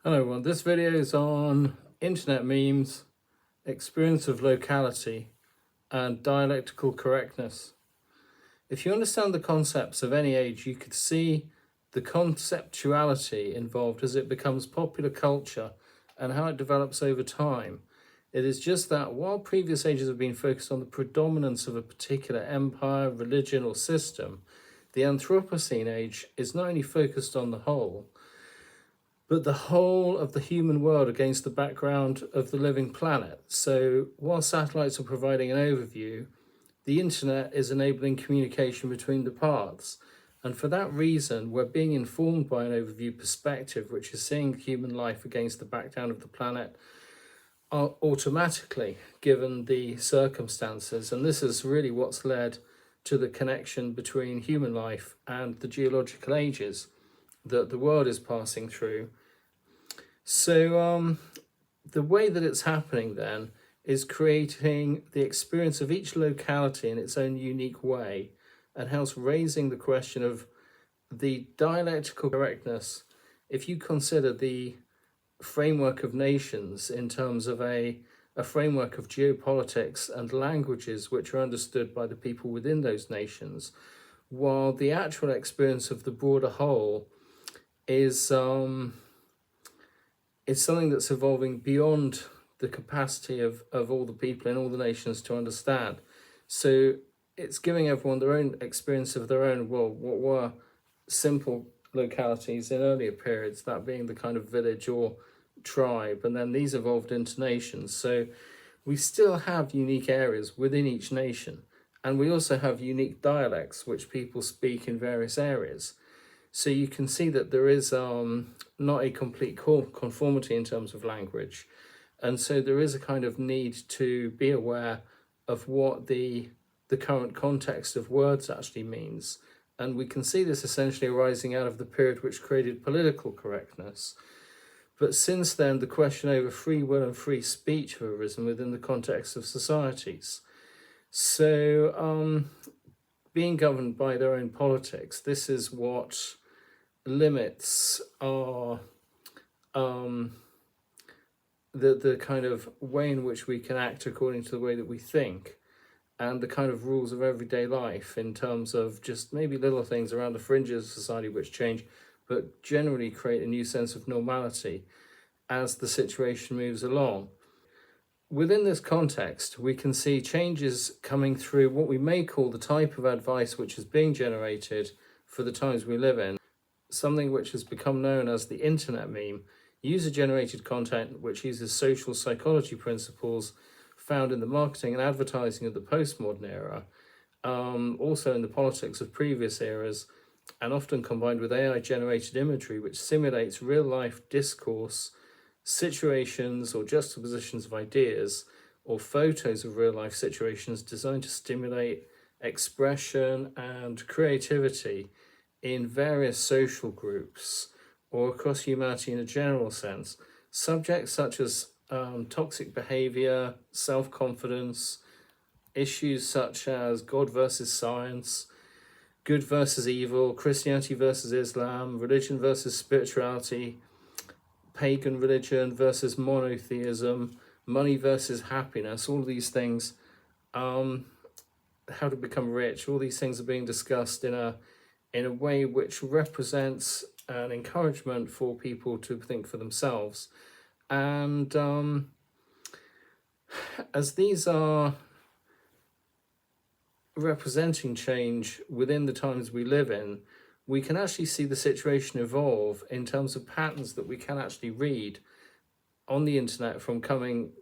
Hello everyone, this video is on internet memes, experience of locality, and dialectical correctness. If you understand the concepts of any age, you could see the conceptuality involved as it becomes popular culture and how it develops over time. It is just that while previous ages have been focused on the predominance of a particular empire, religion, or system, the Anthropocene age is not only focused on the whole, but the whole of the human world against the background of the living planet. So while satellites are providing an overview, the internet is enabling communication between the paths. And for that reason, we're being informed by an overview perspective, which is seeing human life against the background of the planet automatically, given the circumstances. And this is really what's led to the connection between human life and the geological ages that the world is passing through. So the way that it's happening then is creating the experience of each locality in its own unique way, and hence raising the question of the dialectical correctness. If you consider the framework of nations in terms of a framework of geopolitics and languages which are understood by the people within those nations, while the actual experience of the broader whole is something that's evolving beyond the capacity of all the people in all the nations to understand. So it's giving everyone their own experience of their own world, what were simple localities in earlier periods, that being the kind of village or tribe, and then these evolved into nations. So we still have unique areas within each nation, and we also have unique dialects which people speak in various areas. So you can see that there is not a complete conformity in terms of language. And so there is a kind of need to be aware of what the current context of words actually means. And we can see this essentially arising out of the period which created political correctness. But since then, the question over free will and free speech have arisen within the context of societies. So being governed by their own politics, this is what limits our the kind of way in which we can act according to the way that we think, and the kind of rules of everyday life in terms of just maybe little things around the fringes of society which change, but generally create a new sense of normality as the situation moves along. Within this context, we can see changes coming through what we may call the type of advice which is being generated for the times we live in, something which has become known as the internet meme, user-generated content which uses social psychology principles found in the marketing and advertising of the postmodern era, also in the politics of previous eras, and often combined with AI-generated imagery which simulates real-life discourse, situations or juxtapositions of ideas, or photos of real-life situations designed to stimulate expression and creativity in various social groups or across humanity in a general sense. Subjects such as toxic behavior, self-confidence, issues such as God versus science, good versus evil, Christianity versus Islam, religion versus spirituality, pagan religion versus monotheism, money versus happiness, all of these things, how to become rich, all these things are being discussed in a way which represents an encouragement for people to think for themselves. And as these are representing change within the times we live in, we can actually see the situation evolve in terms of patterns that we can actually read on the internet from coming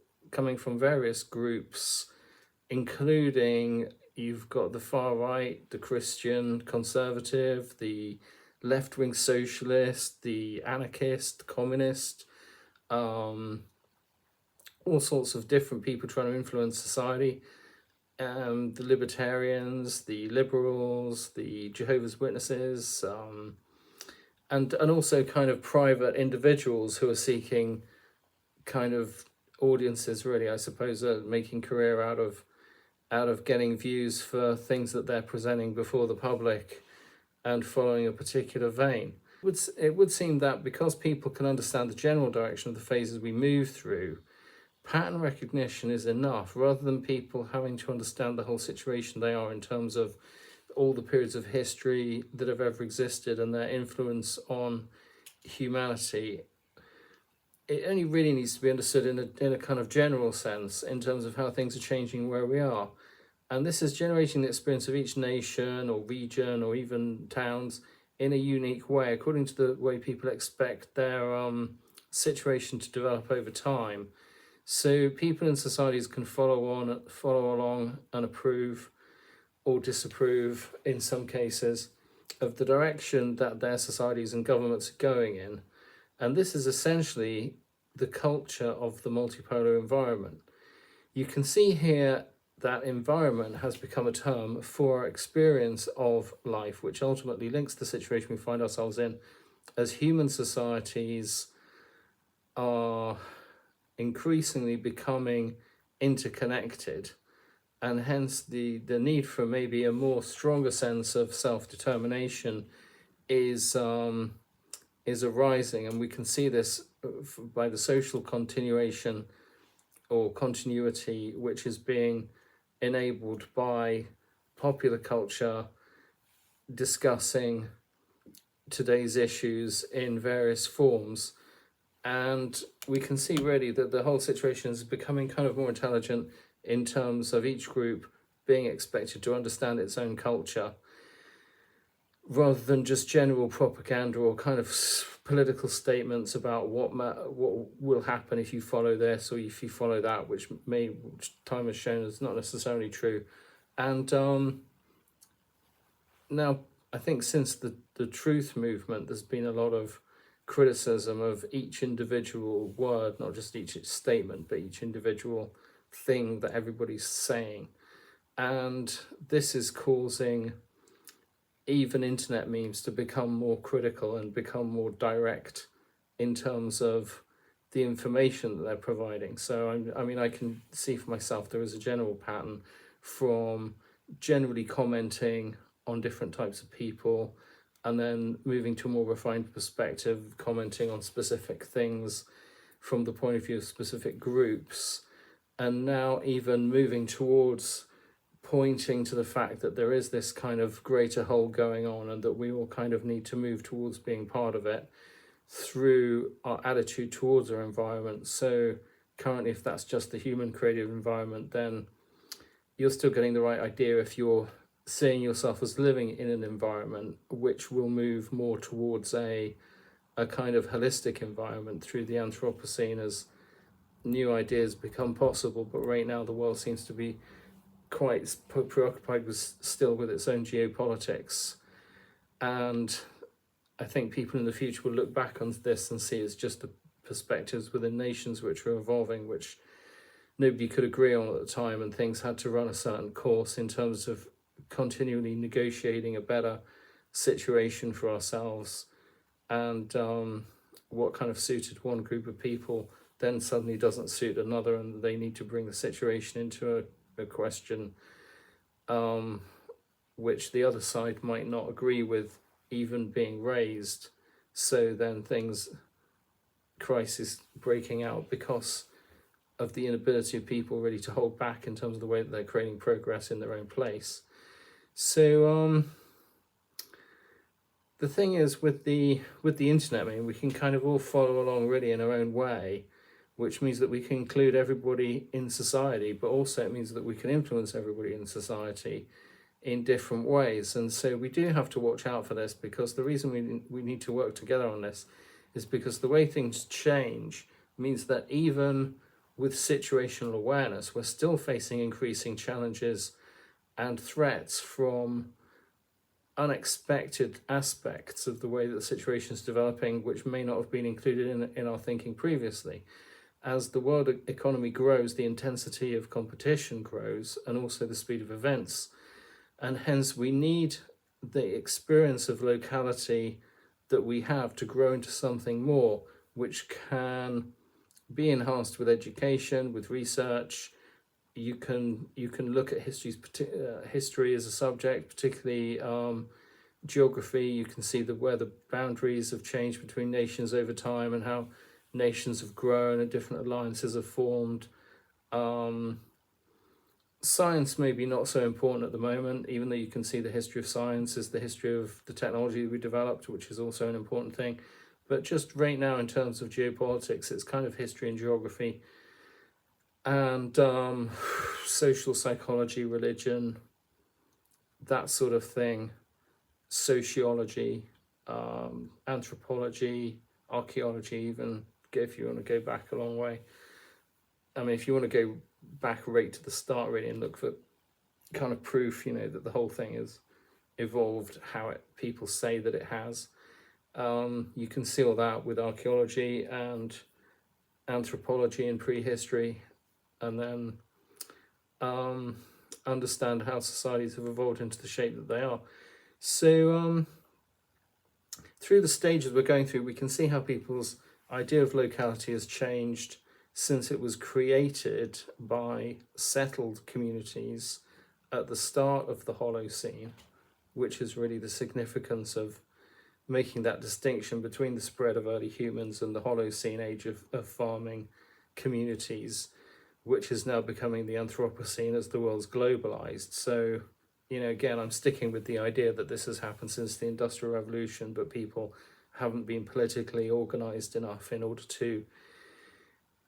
from various groups, including you've got the far right, the Christian conservative, the left-wing socialist, the anarchist, the communist, all sorts of different people trying to influence society, the libertarians, the liberals, the Jehovah's Witnesses, and also kind of private individuals who are seeking kind of audiences, really, I suppose, are making career out of getting views for things that they're presenting before the public and following a particular vein. It would seem that because people can understand the general direction of the phases we move through, pattern recognition is enough, rather than people having to understand the whole situation they are in terms of all the periods of history that have ever existed and their influence on humanity. It only really needs to be understood in a kind of general sense in terms of how things are changing where we are. And this is generating the experience of each nation or region or even towns in a unique way, according to the way people expect their situation to develop over time. So people in societies can follow along and approve or disapprove in some cases of the direction that their societies and governments are going in. And this is essentially the culture of the multipolar environment. You can see here that environment has become a term for our experience of life, which ultimately links the situation we find ourselves in as human societies are increasingly becoming interconnected, and hence the need for maybe a more stronger sense of self-determination is arising. And we can see this by the social continuation or continuity which is being enabled by popular culture discussing today's issues in various forms. And we can see really that the whole situation is becoming kind of more intelligent in terms of each group being expected to understand its own culture, rather than just general propaganda or kind of political statements about what will happen if you follow this or if you follow that, which time has shown is not necessarily true. And now I think since the truth movement, there's been a lot of criticism of each individual word, not just each statement, but each individual thing that everybody's saying. And this is causing even internet memes to become more critical and become more direct in terms of the information that they're providing. So I mean, I can see for myself there is a general pattern from generally commenting on different types of people and then moving to a more refined perspective, commenting on specific things from the point of view of specific groups, and now even moving towards pointing to the fact that there is this kind of greater whole going on and that we all kind of need to move towards being part of it through our attitude towards our environment. So currently, if that's just the human creative environment, then you're still getting the right idea if you're seeing yourself as living in an environment which will move more towards a kind of holistic environment through the Anthropocene as new ideas become possible. But right now the world seems to be quite preoccupied still with its own geopolitics, and I think people in the future will look back on this and see it's just the perspectives within nations which are evolving, which nobody could agree on at the time, and things had to run a certain course in terms of continually negotiating a better situation for ourselves. And what kind of suited one group of people then suddenly doesn't suit another, and they need to bring the situation into a question which the other side might not agree with even being raised. So then crisis breaking out because of the inability of people really to hold back in terms of the way that they're creating progress in their own place. So the thing is with the internet, I mean, we can kind of all follow along really in our own way, which means that we can include everybody in society, but also it means that we can influence everybody in society in different ways. And so we do have to watch out for this, because the reason we need to work together on this is because the way things change means that even with situational awareness, we're still facing increasing challenges and threats from unexpected aspects of the way that the situation is developing, which may not have been included in our thinking previously. As the world economy grows, the intensity of competition grows, and also the speed of events. And hence we need the experience of locality that we have to grow into something more, which can be enhanced with education, with research. You can look at history as a subject, particularly geography, you can see where the boundaries have changed between nations over time and how nations have grown and different alliances have formed. Science may be not so important at the moment, even though you can see the history of science is the history of the technology we developed, which is also an important thing. But just right now, in terms of geopolitics, it's kind of history and geography and social psychology, religion, that sort of thing, sociology, anthropology, archaeology, even if you want to go back a long way. I mean, if you want to go back right to the start, really, and look for kind of proof, that the whole thing has evolved how people say that it has. You can see all that with archaeology and anthropology and prehistory, and then understand how societies have evolved into the shape that they are. So through the stages we're going through, we can see how people's idea of locality has changed since it was created by settled communities at the start of the Holocene, which is really the significance of making that distinction between the spread of early humans and the Holocene age of farming communities, which is now becoming the Anthropocene as the world's globalized. So, again, I'm sticking with the idea that this has happened since the Industrial Revolution, but people haven't been politically organized enough in order to,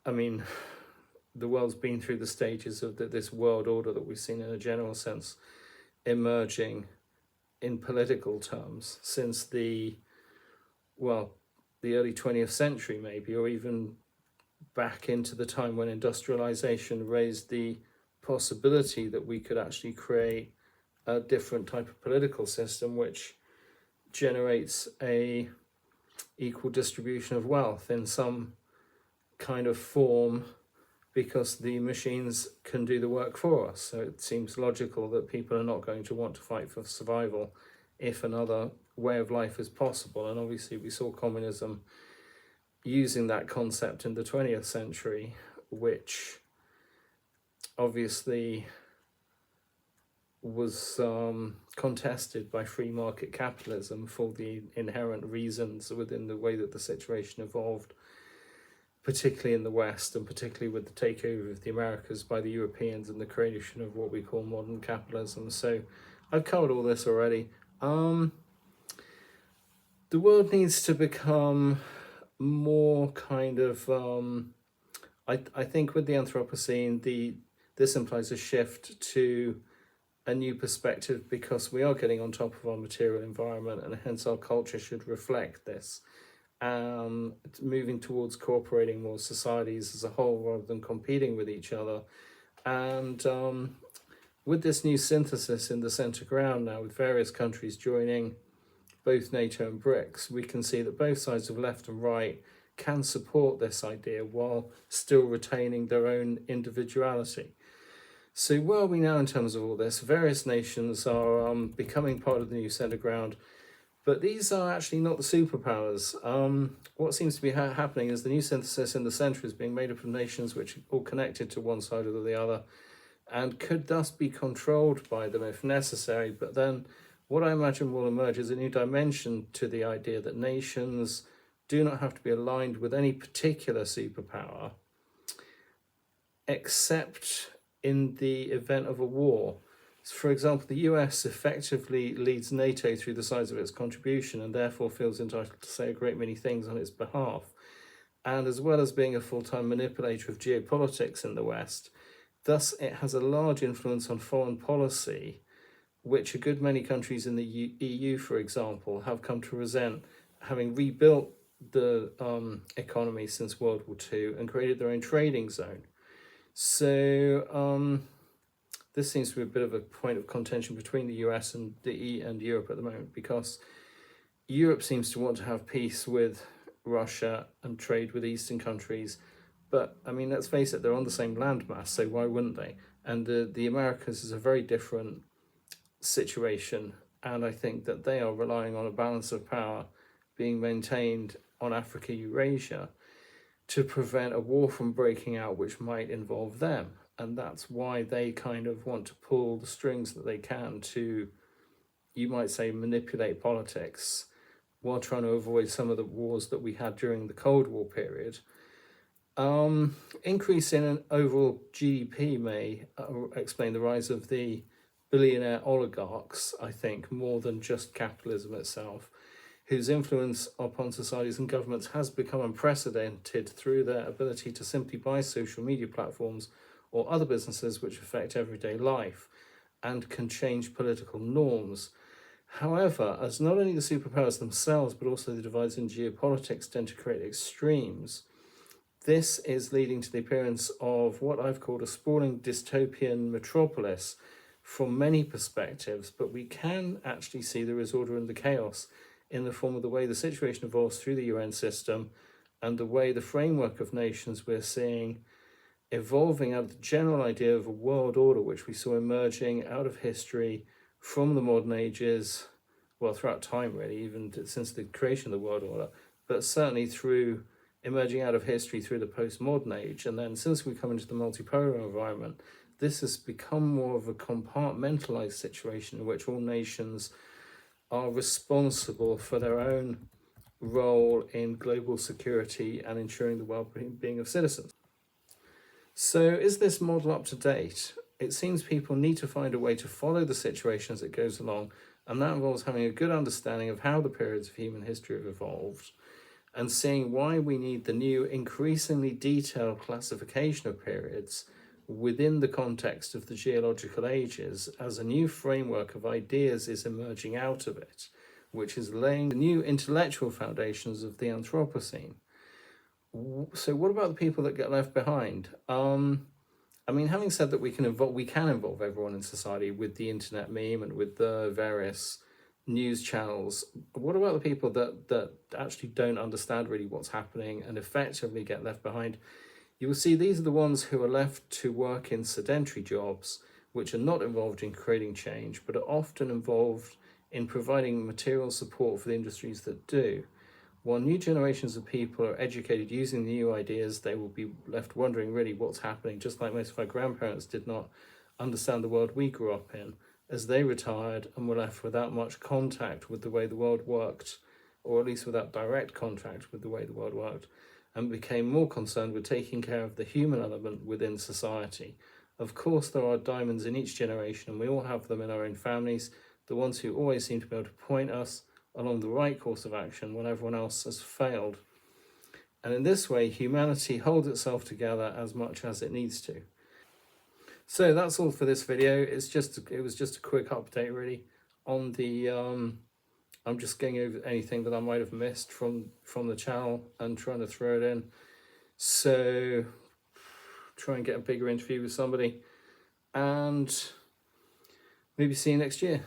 the world's been through the stages of this world order that we've seen in a general sense emerging in political terms since the early 20th century, maybe, or even back into the time when industrialization raised the possibility that we could actually create a different type of political system which generates a equal distribution of wealth in some kind of form, because the machines can do the work for us. So it seems logical that people are not going to want to fight for survival if another way of life is possible. And obviously we saw communism using that concept in the 20th century, which obviously was contested by free market capitalism for the inherent reasons within the way that the situation evolved, particularly in the West, and particularly with the takeover of the Americas by the Europeans and the creation of what we call modern capitalism. So I've covered all this already. The world needs to become more kind of, I think with the Anthropocene, this implies a shift to a new perspective, because we are getting on top of our material environment, and hence our culture should reflect this. Moving towards cooperating more societies as a whole rather than competing with each other. And with this new synthesis in the centre ground now, with various countries joining both NATO and BRICS, we can see that both sides of left and right can support this idea while still retaining their own individuality. So where are we now in terms of all this? Various nations are becoming part of the new centre ground, but these are actually not the superpowers. What seems to be happening is the new synthesis in the centre is being made up of nations which are all connected to one side or the other, and could thus be controlled by them if necessary. But then what I imagine will emerge is a new dimension to the idea that nations do not have to be aligned with any particular superpower, except in the event of a war. For example, the US effectively leads NATO through the size of its contribution, and therefore feels entitled to say a great many things on its behalf. And as well as being a full-time manipulator of geopolitics in the West, thus it has a large influence on foreign policy, which a good many countries in the EU, for example, have come to resent, having rebuilt the economy since World War II and created their own trading zone. So this seems to be a bit of a point of contention between the US and and Europe at the moment, because Europe seems to want to have peace with Russia and trade with Eastern countries. But let's face it, they're on the same landmass, so why wouldn't they? And the Americas is a very different situation, and I think that they are relying on a balance of power being maintained on Africa, Eurasia, to prevent a war from breaking out which might involve them. And that's why they kind of want to pull the strings that they can to you might say, manipulate politics while trying to avoid some of the wars that we had during the Cold War period. Increase in an overall GDP may explain the rise of the billionaire oligarchs, I think, more than just capitalism itself, whose influence upon societies and governments has become unprecedented through their ability to simply buy social media platforms or other businesses which affect everyday life and can change political norms. However, as not only the superpowers themselves, but also the divides in geopolitics tend to create extremes, this is leading to the appearance of what I've called a sprawling dystopian metropolis from many perspectives, but we can actually see the disorder and the chaos in the form of the way the situation evolves through the UN system and the way the framework of nations we're seeing evolving out of the general idea of a world order, which we saw emerging out of history from the modern ages, well, throughout time really, even since the creation of the world order, but certainly through emerging out of history through the postmodern age. And then since we come into the multipolar environment, this has become more of a compartmentalized situation in which all nations are responsible for their own role in global security and ensuring the well-being of citizens. So is this model up to date? It seems people need to find a way to follow the situation as it goes along, and that involves having a good understanding of how the periods of human history have evolved and seeing why we need the new, increasingly detailed classification of periods within the context of the geological ages as a new framework of ideas is emerging out of it, which is laying the new intellectual foundations of the Anthropocene. So what about the people that get left behind? I mean, having said that we can involve everyone in society with the internet meme and with the various news channels. What about the people that actually don't understand really what's happening and effectively get left behind? You will see these are the ones who are left to work in sedentary jobs, which are not involved in creating change, but are often involved in providing material support for the industries that do. While new generations of people are educated using the new ideas, they will be left wondering really what's happening, just like most of our grandparents did not understand the world we grew up in, as they retired and were left without much contact with the way the world worked, or at least without direct contact with the way the world worked, and became more concerned with taking care of the human element within society. Of course, there are diamonds in each generation, and we all have them in our own families, the ones who always seem to be able to point us along the right course of action when everyone else has failed. And in this way, humanity holds itself together as much as it needs to. So that's all for this video. It was just a quick update really on the I'm just going over anything that I might have missed from the channel and trying to throw it in. So try and get a bigger interview with somebody and maybe see you next year.